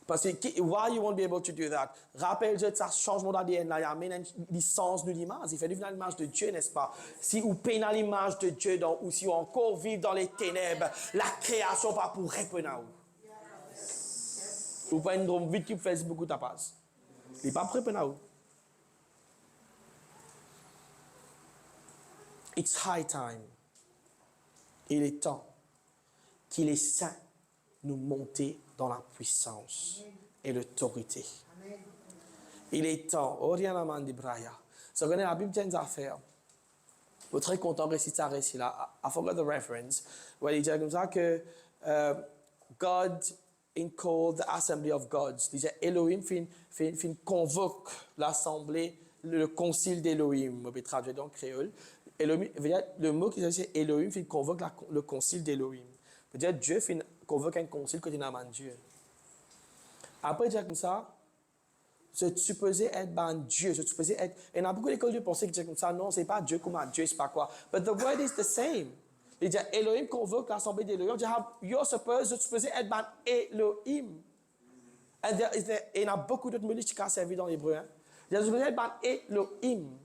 Parce que, why you won't be able to do that? Rappelle-toi de ça changement d'ADN là, il amène une licence de l'image, il fait devenir l'image de Dieu, n'est-ce pas? Si vous peignez l'image de Dieu, ou si vous encore vivez dans les ténèbres, la création va pour répondre à vous. Vous pouvez une vite qui fait beaucoup de tapas. Il n'est pas prêt pour nous. It's high time. Il est temps qu'il est saint nous monter dans la puissance et l'autorité. Il est temps. Oriana Mandibraya. Ça connaît la Bible tient des affaires. Je suis très content de réciter ça récit là. I forgot the reference. Il dit comme ça que God called the assembly of gods. Il dit Elohim convoque l'assemblée, le concile d'Elohim. Je vais traduire dans le créole. Elohim, le mot qui dit Elohim convoque le concile d'Elohim. Il veut dire Dieu convoque un concile quand il n'a pas Dieu. Après, il dit comme ça, c'est supposé être Dieu, c'est supposé être. Et il y a beaucoup d'écoles de pensée qui disent comme ça, non, c'est pas Dieu comme Dieu, c'est pas quoi. But the word is the same. Il dit Elohim convoque l'assemblée d'Elohim. Il dit, you're supposé être Elohim. Et il y a beaucoup d'autres mots qui ont servi dans l'hébreu. Il dit, supposé être Elohim.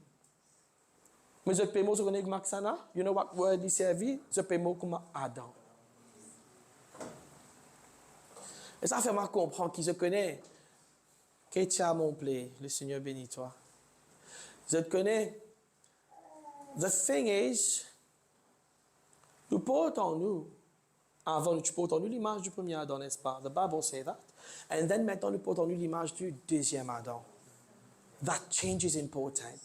Mais je peux vous connaître comme ça, you know what word il servi? Je peux vous comme Adam. Et ça fait mal comprendre qui je connais. Qu'est-ce mon plaît, le Seigneur bénit toi. Je te connais. The thing is, nous portons nous, avant nous portons nous l'image du premier Adam, n'est-ce pas? The Bible says that. And then maintenant nous portons nous l'image du deuxième Adam. That change is important.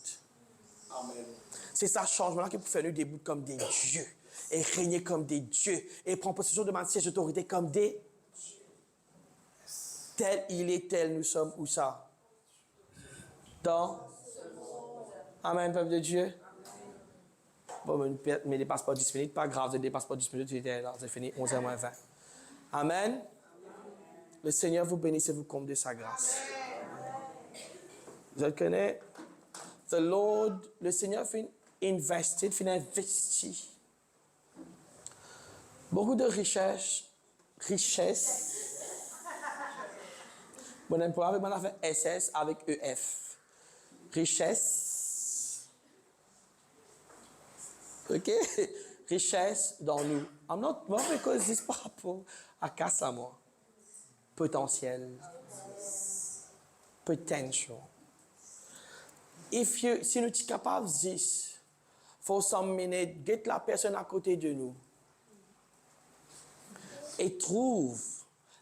Amen. C'est ça changement-là qui peut faire nous debout comme des dieux et régner comme des dieux et prendre possession de ma siège d'autorité comme des tel il est, tel nous sommes, où ça? Dans? Amen, peuple de Dieu. Bon, mais ne dépasse pas 10 minutes, pas grave, ne dépasse pas 10 minutes, c'est fini, 11h20. Amen. Le Seigneur vous bénisse et vous comble de sa grâce. Je le connais. The Lord, le Seigneur fait investi. Beaucoup de richesses. Bon, on pourrait avoir fait SS avec EF. Richesse. OK? Richesse dans nous. I'm not because this par rapport à casse à moi. Potentiel. Potential. Si nous sommes capables de dire, for some minutes, get la personne à côté de nous et trouve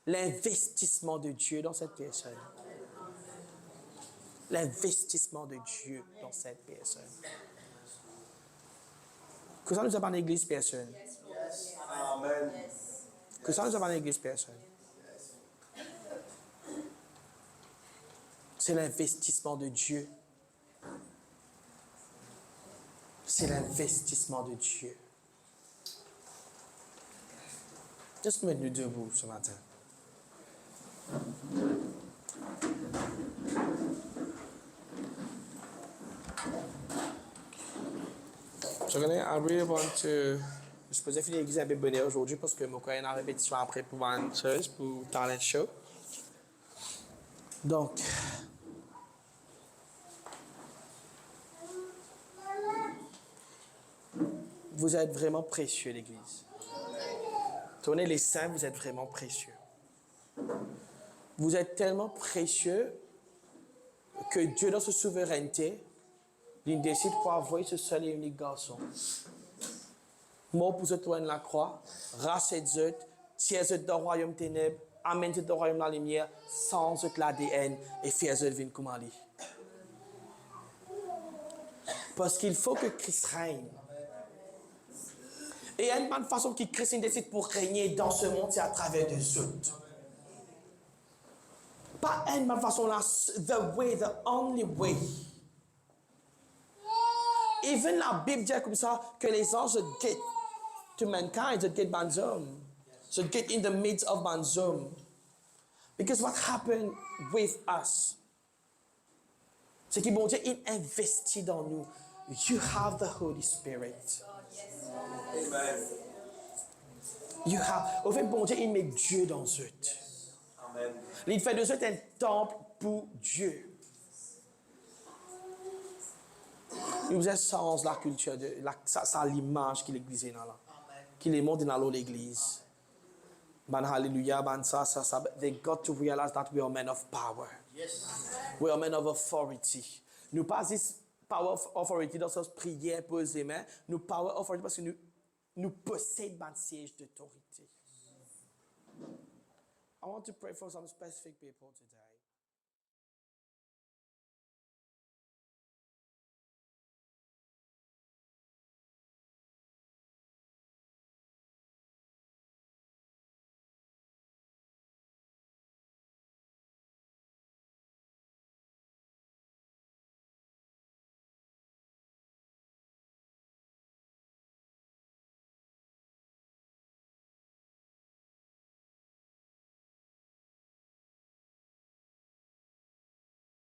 l'investissement de Dieu dans cette personne. L'investissement de Dieu dans cette personne. Que ça nous a pas l'église personne. Amen. Que ça nous a pas l'église personne. C'est l'investissement de Dieu. C'est l'investissement de Dieu. Juste mettre nous debout ce matin. Je really want to. Je posais finir l'église à Bébonnet aujourd'hui parce que mon coin est en répétition après pour voir une chose, pour talent show. Donc, vous êtes vraiment précieux, l'Église. Tournez les saints, vous êtes vraiment précieux. Vous êtes tellement précieux que Dieu, dans sa souveraineté, il décide pour envoyer ce seul et unique garçon. Mort pour se tourner la croix, race et zut, tiers zut dans le royaume ténèbres, amène zut dans le royaume de la lumière, sans zut l'ADN et faire zut vin comme Ali. Parce qu'il faut que Christ règne. Et il y a une bonne façon que Christ décide pour régner dans ce monde, c'est à travers des autres. Pas une bonne façon là, the way, the only way. Even la Bible dit comme ça que les anges get to mankind, they get banzom. So get in the midst of banzom. Because what happened with us? C'est que bon Dieu, il investit dans nous. You have the Holy Spirit. Amen. You have. Au fait, bon Dieu, il met Dieu dans eux. Amen. Il fait de eux un temple pour Dieu. Il vous a sens la culture, ça l'image qu'il existe dans là. Qu'il est monté dans l'église. Man, hallelujah, man, ça. They got to realize that we are men of power. Yes. We are men of authority. Nous pas this power of authority dans ce prière, poser les mains. Nous power of authority parce que nous possédons un siège d'autorité. I want to pray for some specific people today.